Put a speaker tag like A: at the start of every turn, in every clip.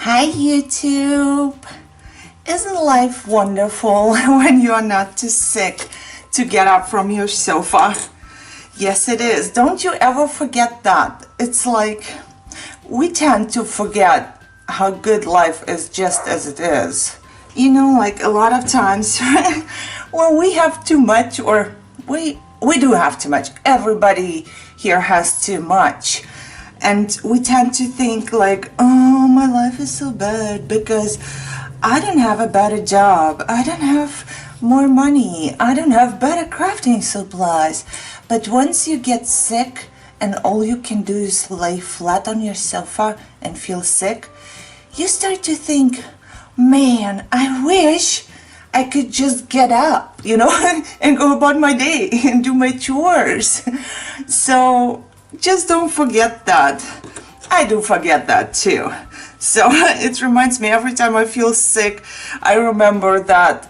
A: Hi YouTube! Isn't life wonderful when you are not too sick to get up from your sofa? Yes, it is. Don't you ever forget that. It's like we tend to forget how good life is just as it is. You know, like a lot of times when we have too much, or we do have too much. Everybody here has too much. And we tend to think like, oh, my life is so bad because I don't have a better job, I don't have more money, I don't have better crafting supplies. But once you get sick and all you can do is lay flat on your sofa and feel sick, you start to think, man, I wish I could just get up, you know, and go about my day and do my chores. So just don't forget that. I do forget that too. So it reminds me every time I feel sick, I remember that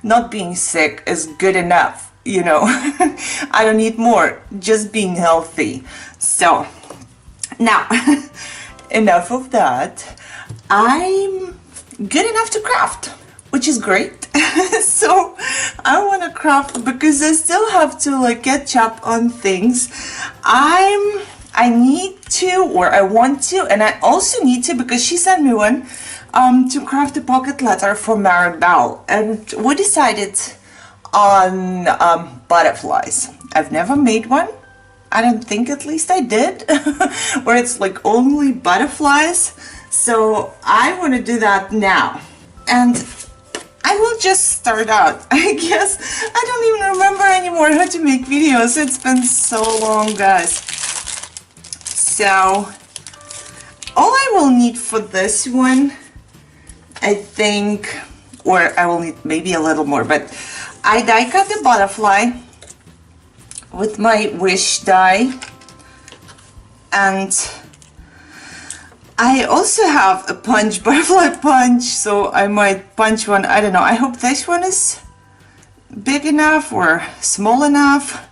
A: not being sick is good enough, you know. I don't need more, just being healthy. So now, enough of that. I'm good enough to craft, which is great. So I want to craft because I still have to like catch up on things. I need to, or I want to, and I also need to because she sent me one to craft a pocket letter for Maribel, and we decided on butterflies. I've never made one. I don't think, at least I did, where it's like only butterflies. So I want to do that now, and I will just start out. I guess I don't even remember anymore how to make videos. It's been so long, guys. So all I will need for this one, I think, or I will need maybe a little more, but I die cut the butterfly with my wish die, and I also have a punch, butterfly punch, so I might punch one. I don't know. I hope this one is big enough or small enough.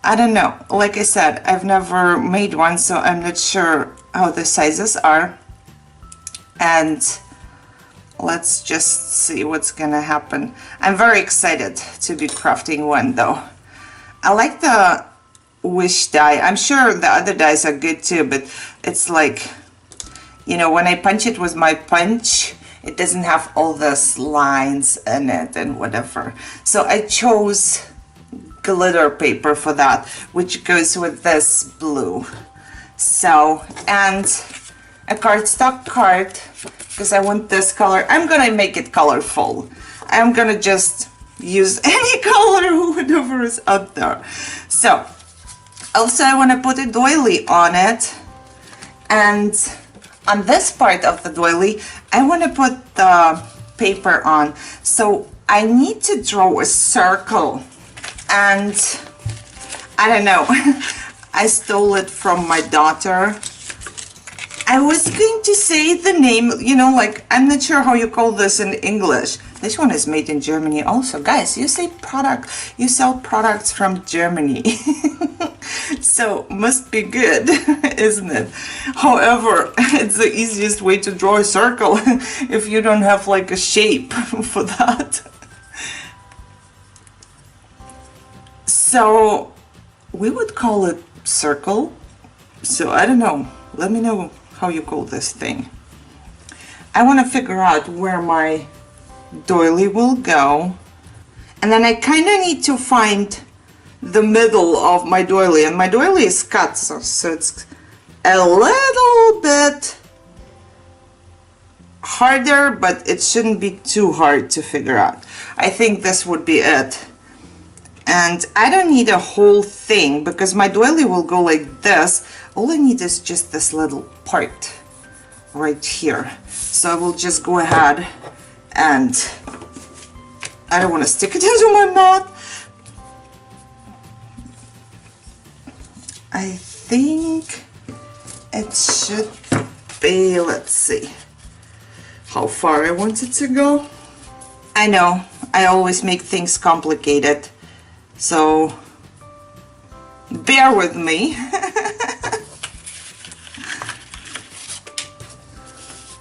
A: I don't know. Like I said, I've never made one, so I'm not sure how the sizes are. And let's just see what's gonna happen. I'm very excited to be crafting one though. I like the wish die. I'm sure the other dies are good too, but it's like, you know, when I punch it with my punch, it doesn't have all those lines in it and whatever. So I chose glitter paper for that, which goes with this blue. So, and a cardstock card, because I want this color. I'm gonna make it colorful. I'm gonna just use any color, whatever is out there. So, also I want to put a doily on it, and on this part of the doily, I want to put the paper on. So I need to draw a circle, and I don't know, I stole it from my daughter. I was going to say the name, you know, like, I'm not sure how you call this in English. This one is made in Germany also. Guys, you say product, you sell products from Germany. So must be good, isn't it? However, it's the easiest way to draw a circle if you don't have like a shape for that. So we would call it circle. So I don't know. Let me know how you call this thing. I want to figure out where my doily will go, and then I kind of need to find the middle of my doily, and my doily is cut, so it's a little bit harder, but it shouldn't be too hard to figure out. I think this would be it. And I don't need a whole thing because my doily will go like this. All I need is just this little part right here. So I will just go ahead and I don't want to stick it into my mouth. I think it should be, let's see how far I want it to go. I know, I always make things complicated, so bear with me.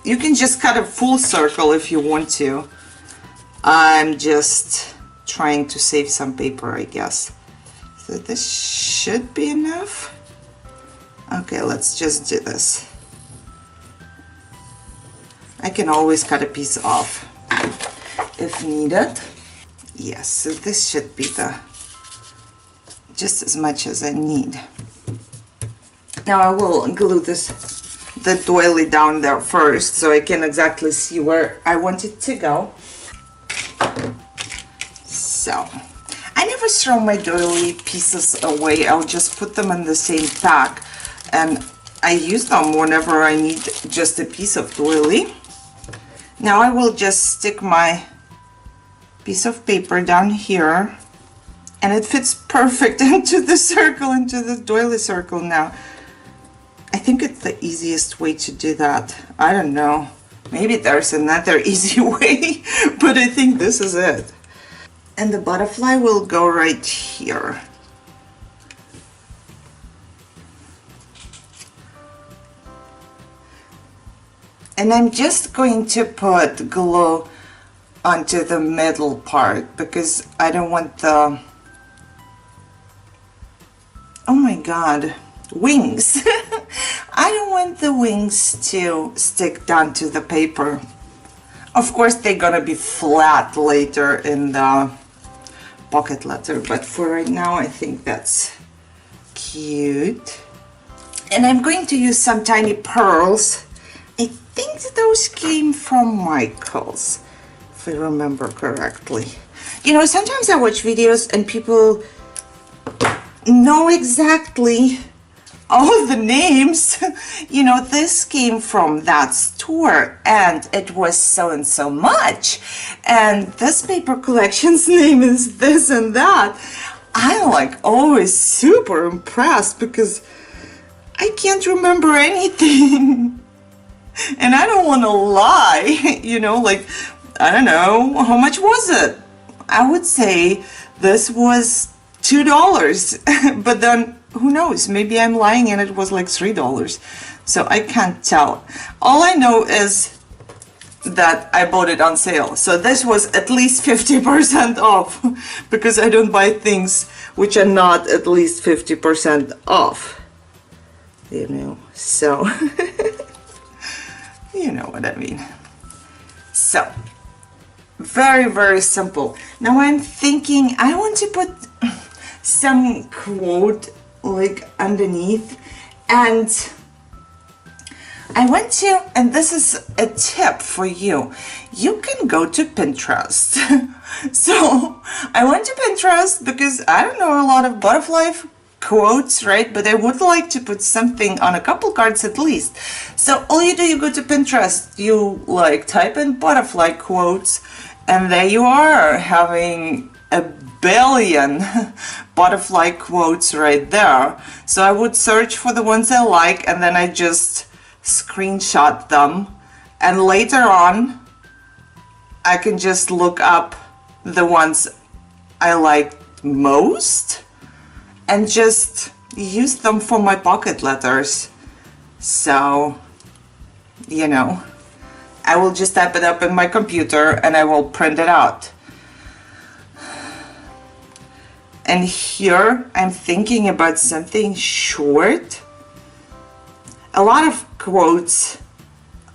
A: You can just cut a full circle if you want to. I'm just trying to save some paper, I guess. So this should be enough. Okay, let's just do this. I can always cut a piece off if needed. Yes, so this should be just as much as I need. Now I will glue the doily down there first so I can exactly see where I want it to go. So, I never throw my doily pieces away. I'll just put them in the same pack, and I use them whenever I need just a piece of doily. Now I will just stick my piece of paper down here, and it fits perfect into the circle, into the doily circle now. I think it's the easiest way to do that. I don't know. Maybe there's another easy way, but I think this is it. And the butterfly will go right here. And I'm just going to put glue onto the middle part because I don't want the, oh my god, wings. I don't want the wings to stick down to the paper. Of course they're gonna be flat later in the pocket letter, but for right now I think that's cute. And I'm going to use some tiny pearls. I think those came from Michael's, if I remember correctly. You know, sometimes I watch videos and people know exactly all the names. You know, this came from that store and it was so and so much, and this paper collection's name is this and that. I'm like always super impressed because I can't remember anything. And I don't want to lie, you know, like, I don't know, how much was it? I would say this was $2, but then who knows, maybe I'm lying and it was like $3. So I can't tell. All I know is that I bought it on sale. So this was at least 50% off because I don't buy things which are not at least 50% off. You know, so you know what I mean. So very, very simple. Now I'm thinking I want to put some quote like underneath, and I went to, and this is a tip for you, you can go to Pinterest. So I went to Pinterest because I don't know a lot of butterfly quotes, right? But I would like to put something on a couple cards at least. So all you do, you go to Pinterest, you like type in butterfly quotes, and there you are, having a billion butterfly quotes right there. So I would search for the ones I like, and then I just screenshot them, and later on I can just look up the ones I liked most and just use them for my pocket letters. So, you know, I will just type it up in my computer and I will print it out. And here I'm thinking about something short. A lot of quotes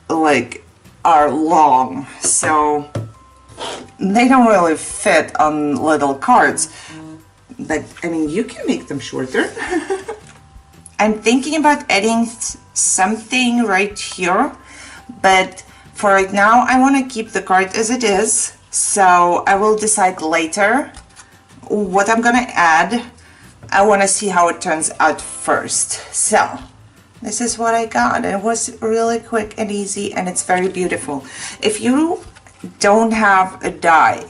A: like are long, so they don't really fit on little cards. But I mean, you can make them shorter. I'm thinking about adding something right here, but for right now I want to keep the card as it is, so I will decide later what I'm gonna add. I want to see how it turns out first. So this is what I got. It was really quick and easy, and it's very beautiful. If you don't have a die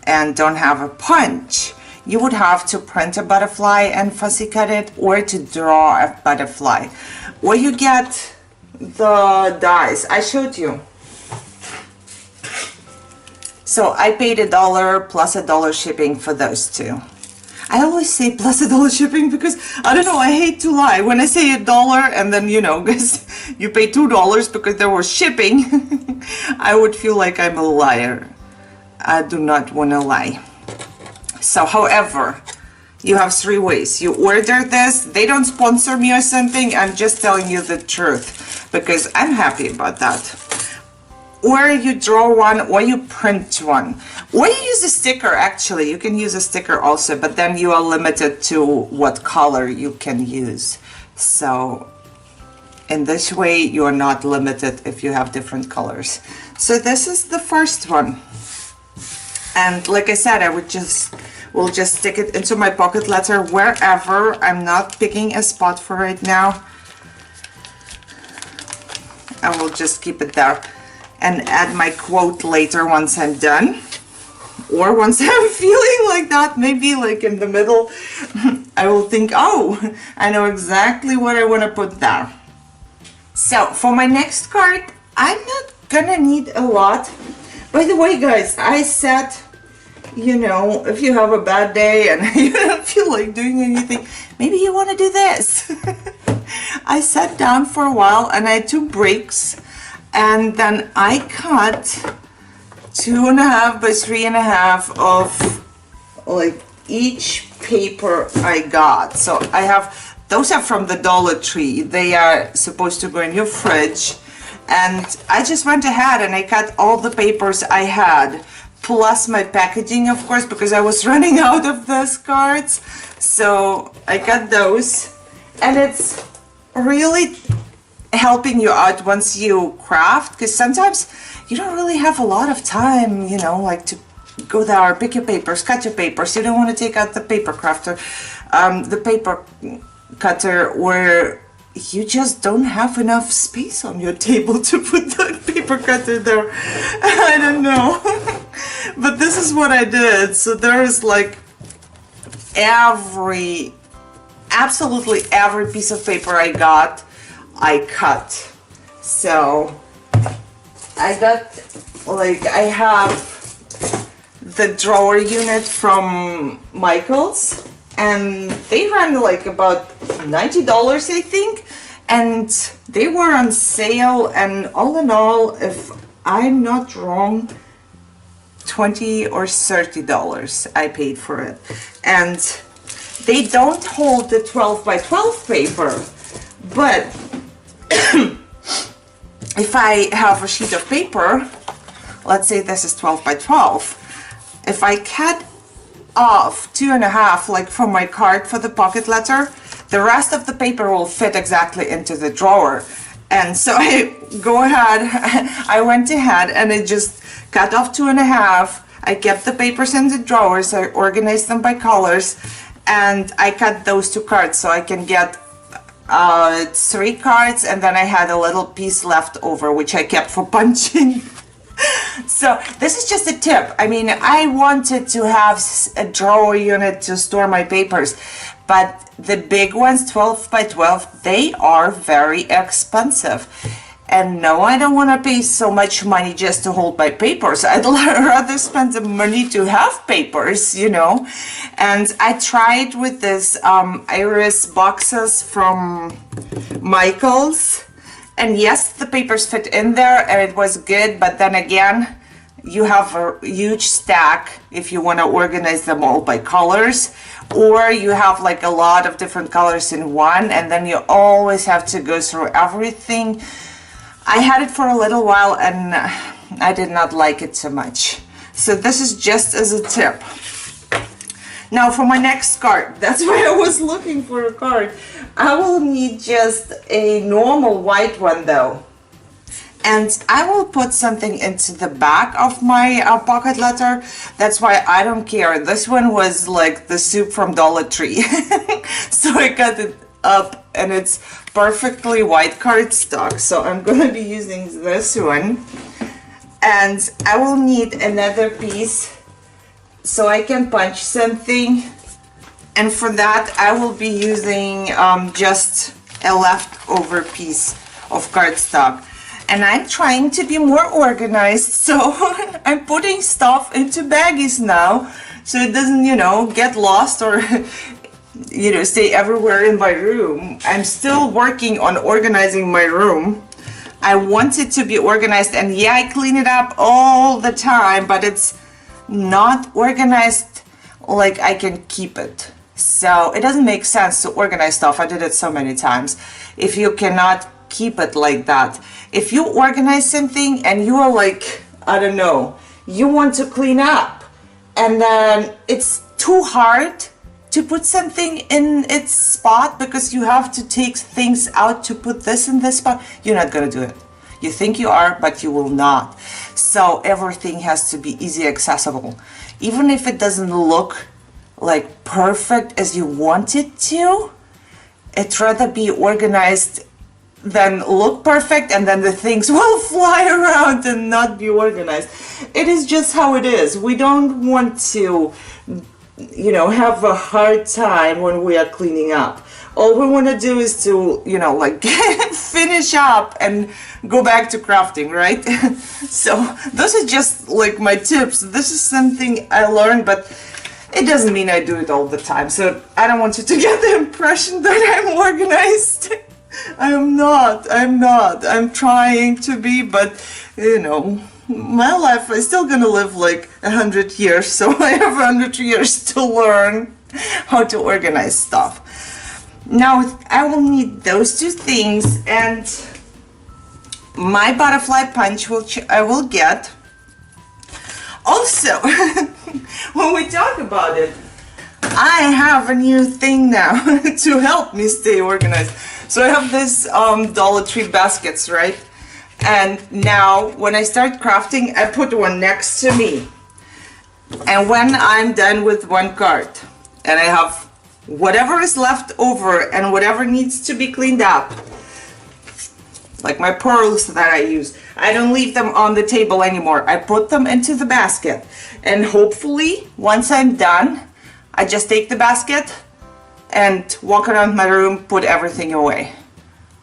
A: and don't have a punch, you would have to print a butterfly and fussy cut it, or to draw a butterfly, or you get the dies I showed you. So I paid $1 plus $1 shipping for those two. I always say plus $1 shipping because I don't know, I hate to lie. When I say $1 and then, you know, guys, you pay $2 because there was shipping, I would feel like I'm a liar. I do not want to lie. So, however, you have 3 ways. You order this. They don't sponsor me or something. I'm just telling you the truth because I'm happy about that. Or you draw one, or you print one, or you use a sticker. Actually, you can use a sticker also, but then you are limited to what color you can use. So in this way, you are not limited if you have different colors. So this is the first one. And like I said, I will just stick it into my pocket letter wherever. I'm not picking a spot for it now. I will just keep it there and add my quote later once I'm done, or once I'm feeling like that, maybe like in the middle, I will think, oh, I know exactly what I want to put there. So for my next card, I'm not gonna need a lot. By the way, guys, I said, you know, if you have a bad day and you don't feel like doing anything, maybe you want to do this. I sat down for a while and I took breaks. And then I cut 2.5 by 3.5 of like each paper I got. So I have, those are from the Dollar Tree. They are supposed to go in your fridge. And I just went ahead and I cut all the papers I had, plus my packaging, of course, because I was running out of those cards. So I cut those, and it's really helping you out once you craft, because sometimes you don't really have a lot of time, you know, like to go there, pick your papers, cut your papers. You don't want to take out the paper crafter, the paper cutter, or you just don't have enough space on your table to put the paper cutter there. I don't know. But this is what I did. So there's like absolutely every piece of paper I got, I cut. So I got, like, I have the drawer unit from Michael's, and they ran like about $90, I think, and they were on sale, and all in all, if I'm not wrong, $20 or $30 I paid for it. And they don't hold the 12 by 12 paper, but if I have a sheet of paper, let's say this is 12 by 12, if I cut off 2.5, like from my card for the pocket letter, the rest of the paper will fit exactly into the drawer. And so I went ahead and I just cut off 2.5. I kept the papers in the drawers, I organized them by colors, and I cut those 2 cards so I can get 3 cards, and then I had a little piece left over which I kept for punching. So this is just a tip. I mean, I wanted to have a drawer unit to store my papers, but the big ones, 12 by 12, they are very expensive. And no, I don't want to pay so much money just to hold my papers. I'd rather spend the money to have papers, you know. And I tried with this iris boxes from Michael's. And yes, the papers fit in there and it was good. But then again, you have a huge stack if you want to organize them all by colors. Or you have like a lot of different colors in one. And then you always have to go through everything. I had it for a little while and I did not like it so much. So this is just as a tip. Now for my next card, that's why I was looking for a card. I will need just a normal white one though. And I will put something into the back of my pocket letter. That's why I don't care. This one was like the soup from Dollar Tree. So I cut it up and it's perfectly white cardstock. So I'm going to be using this one. And I will need another piece so I can punch something. And for that I will be using just a leftover piece of cardstock. And I'm trying to be more organized, so I'm putting stuff into baggies now so it doesn't, you know, get lost or you know, stay everywhere in my room. I'm still working on organizing my room. I want it to be organized, and yeah, I clean it up all the time, but it's not organized like I can keep it. So it doesn't make sense to organize stuff. I did it so many times. If you cannot keep it like that, if you organize something and you are like, I don't know, you want to clean up and then it's too hard to put something in its spot because you have to take things out to put this in this spot, you're not gonna do it. You think you are, but you will not. So everything has to be easy accessible. Even if it doesn't look like perfect as you want it to, it's rather be organized than look perfect and then the things will fly around and not be organized. It is just how it is. We don't want to, you know, have a hard time when we are cleaning up. All we want to do is to, you know, like finish up and go back to crafting, right? So those are just like my tips. This is something I learned, but it doesn't mean I do it all the time. So I don't want you to get the impression that I'm organized. I'm not. I'm trying to be, but you know, my life, I'm still gonna live like 100 years, so I have 100 years to learn how to organize stuff. Now I will need those two things and my butterfly punch, which I will get. Also, when we talk about it, I have a new thing now to help me stay organized. So I have this Dollar Tree baskets, right? And now when I start crafting, I put one next to me. And when I'm done with one card and I have whatever is left over and whatever needs to be cleaned up, like my pearls that I use, I don't leave them on the table anymore. I put them into the basket. And hopefully, once I'm done, I just take the basket and walk around my room, put everything away.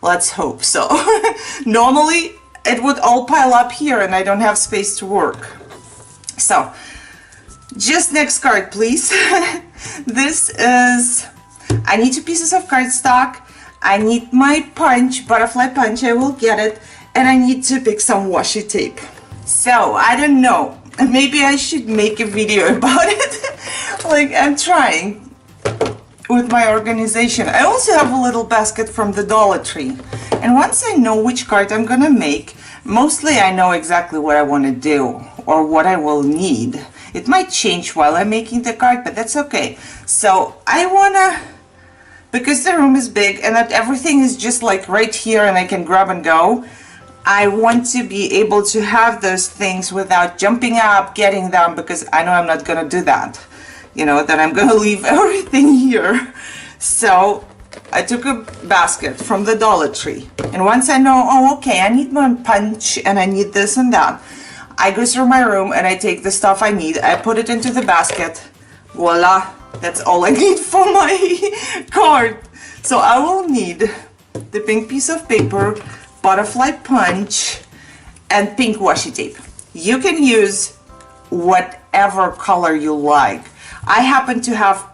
A: Let's hope so. Normally, it would all pile up here and I don't have space to work. So, just next card, please. This is, I need 2 pieces of cardstock. I need my punch, butterfly punch, I will get it. And I need to pick some washi tape. So, I don't know. Maybe I should make a video about it. Like, I'm trying with my organization. I also have a little basket from the Dollar Tree. And once I know which card I'm gonna make, mostly I know exactly what I want to do or what I will need. It might change while I'm making the card, but that's okay. So I wanna, because the room is big and that everything is just like right here and I can grab and go, I want to be able to have those things without jumping up, getting them, because I know I'm not gonna do that. You know, that I'm gonna leave everything here. So I took a basket from the Dollar Tree, and once I know, oh okay, I need my punch and I need this and that, I go through my room and I take the stuff I need, I put it into the basket, voila, that's all I need for my card. So I will need the pink piece of paper, butterfly punch, and pink washi tape. You can use whatever color you like. I happen to have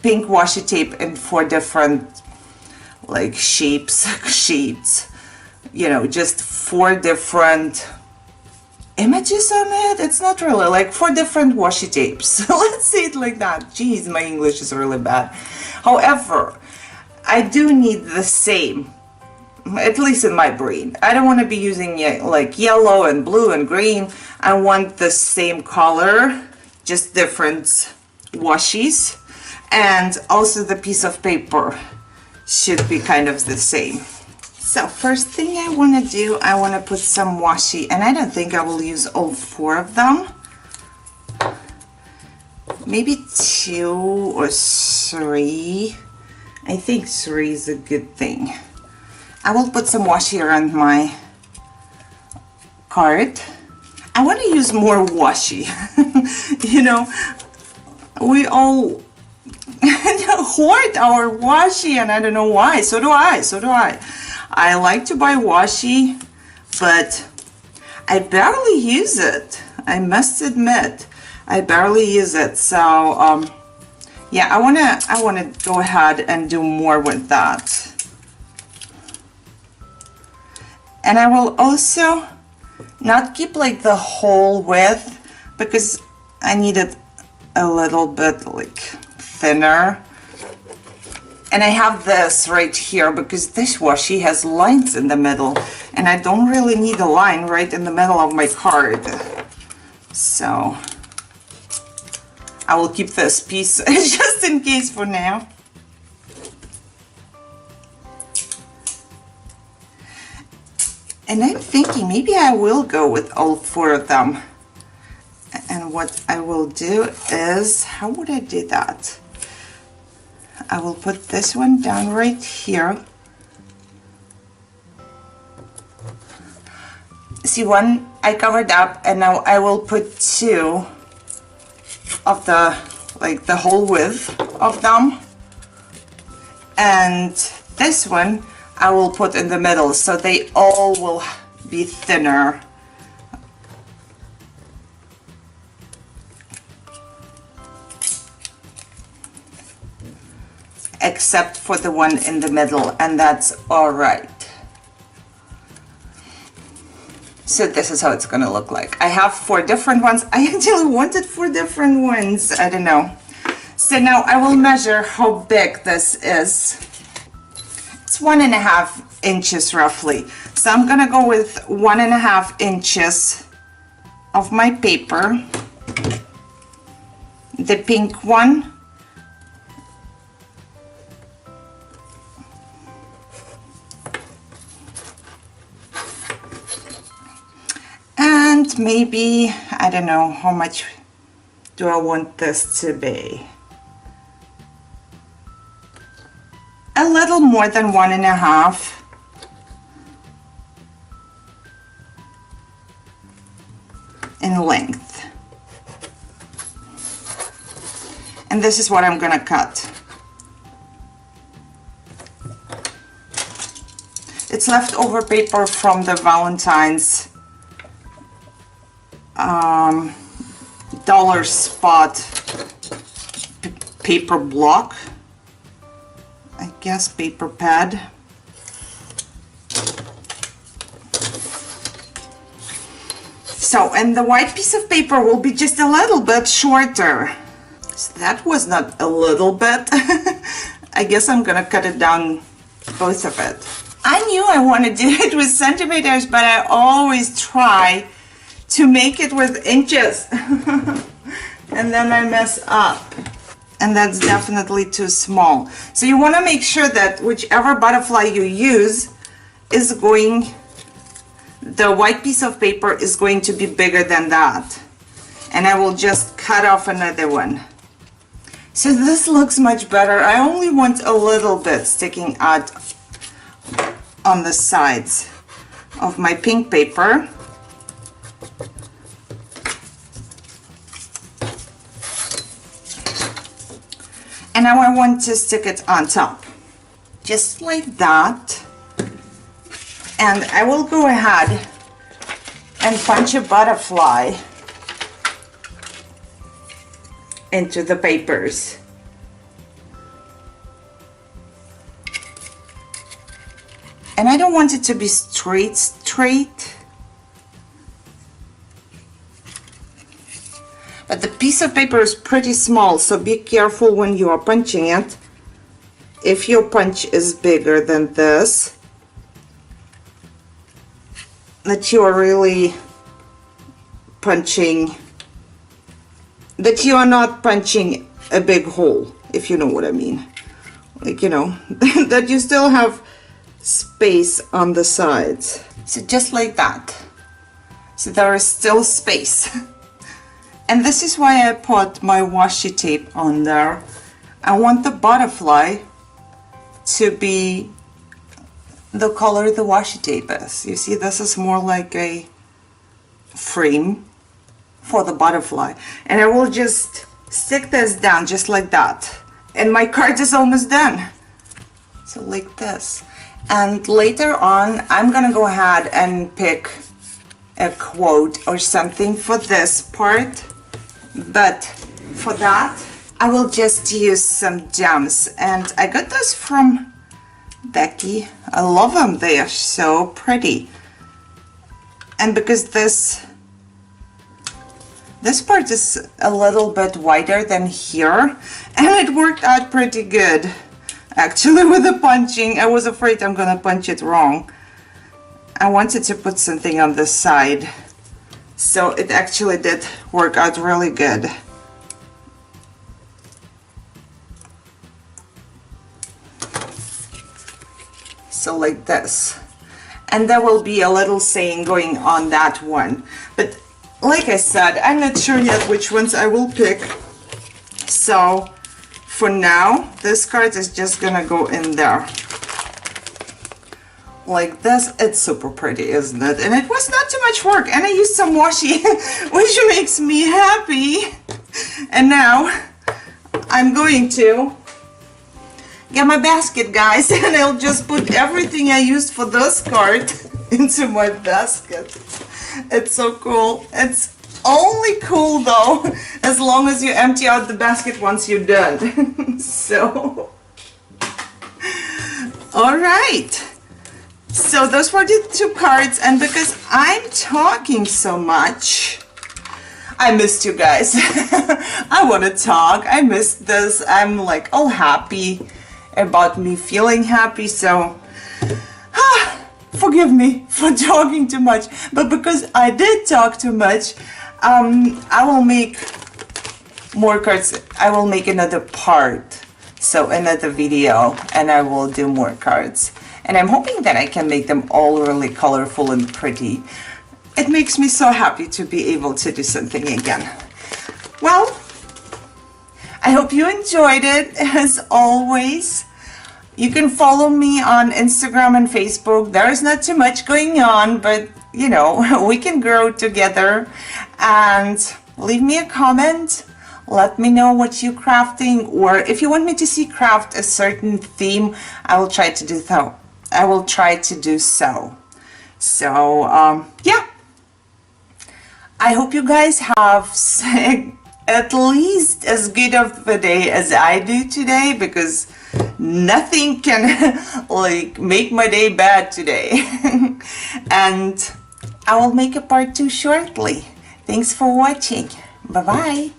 A: pink washi tape in 4 different like shapes, you know, just 4 different images on it. It's not really like 4 different washi tapes. Let's say it like that. Jeez, my English is really bad. However, I do need the same, at least in my brain. I don't want to be using like yellow and blue and green. I want the same color, just different washies, and also the piece of paper should be kind of the same. So first thing I want to do, I want to put some washi, and I don't think I will use all 4 of them. Maybe 2 or 3. I think 3 is a good thing. I will put some washi around my card. I want to use more washi. You know, we all hoard our washi, and I don't know why. So do I. I like to buy washi, but I barely use it. I must admit. I barely use it, so yeah, I wanna go ahead and do more with that. And I will also not keep like the whole width, because I need it a little bit like thinner. And I have this right here because this washi has lines in the middle, and I don't really need a line right in the middle of my card. So I will keep this piece just in case for now. And I'm thinking maybe I will go with all 4 of them. And what I will do is, how would I do that? I will put this one down right here. See, one I covered up, and now I will put 2 of the, like the whole width of them. And this one I will put in the middle, so they all will be thinner. Except for the one in the middle, and that's all right. So this is how it's gonna look like. I have 4 different ones. I actually wanted 4 different ones, I don't know. So now I will measure how big this is. It's 1.5 inches roughly. So I'm gonna go with 1.5 inches of my paper, the pink one. And maybe, I don't know, how much do I want this to be? A little more than 1.5. in length. And this is what I'm gonna cut. It's leftover paper from the Valentine's dollar spot paper block, I guess, paper pad. So, and the white piece of paper will be just a little bit shorter. So that was not a little bit. I guess I'm gonna cut it down, both of it. I knew I wanted to do it with centimeters, but I always try to make it with inches. And then I mess up. And that's definitely too small. So you want to make sure that whichever butterfly you use is going, the white piece of paper is going to be bigger than that. And I will just cut off another one. So this looks much better. I only want a little bit sticking out on the sides of my pink paper. And now I want to stick it on top, just like that. And I will go ahead and punch a butterfly into the papers. And I don't want it to be straight. But the piece of paper is pretty small, so be careful when you are punching it. If your punch is bigger than this, that you are really punching, that you are not punching a big hole, if you know what I mean. Like, you know, that you still have space on the sides. So just like that. So there is still space. And this is why I put my washi tape on there. I want the butterfly to be the color the washi tape is. You see, this is more like a frame for the butterfly. And I will just stick this down just like that. And my card is almost done. So like this. And later on, I'm gonna go ahead and pick a quote or something for this part. But for that, I will just use some gems, and I got those from Becky. I love them. They are so pretty. And because this part is a little bit wider than here, and it worked out pretty good. Actually, with the punching, I was afraid I'm gonna punch it wrong. I wanted to put something on the side, so it actually did work out really good. So like this. And there will be a little saying going on that one. But like I said, I'm not sure yet which ones I will pick. So for now, this card is just gonna go in there. Like this. It's super pretty, isn't it? And it was not too much work, and I used some washi, which makes me happy. And now I'm going to get my basket, guys, and I'll just put everything I used for this card into my basket. It's so cool. It's only cool though as long as you empty out the basket once you're done. So all right, so those were the two cards, and because I'm talking so much, I missed you guys. I want to talk. I missed this. I'm like all happy about me feeling happy, so forgive me for talking too much. But because I did talk too much, I will make more cards. I will make another part, so another video, and I will do more cards, and I'm hoping that I can make them all really colorful and pretty. It makes me so happy to be able to do something again. Well, I hope you enjoyed it. As always, you can follow me on Instagram and Facebook. There is not too much going on, but you know, we can grow together. And leave me a comment. Let me know what you're crafting, or if you want me to see craft a certain theme, I will try to do so. I will try to do so. So yeah, I hope you guys have at least as good of a day as I do today, because nothing can like make my day bad today. And I will make a part 2 shortly. Thanks for watching. Bye bye.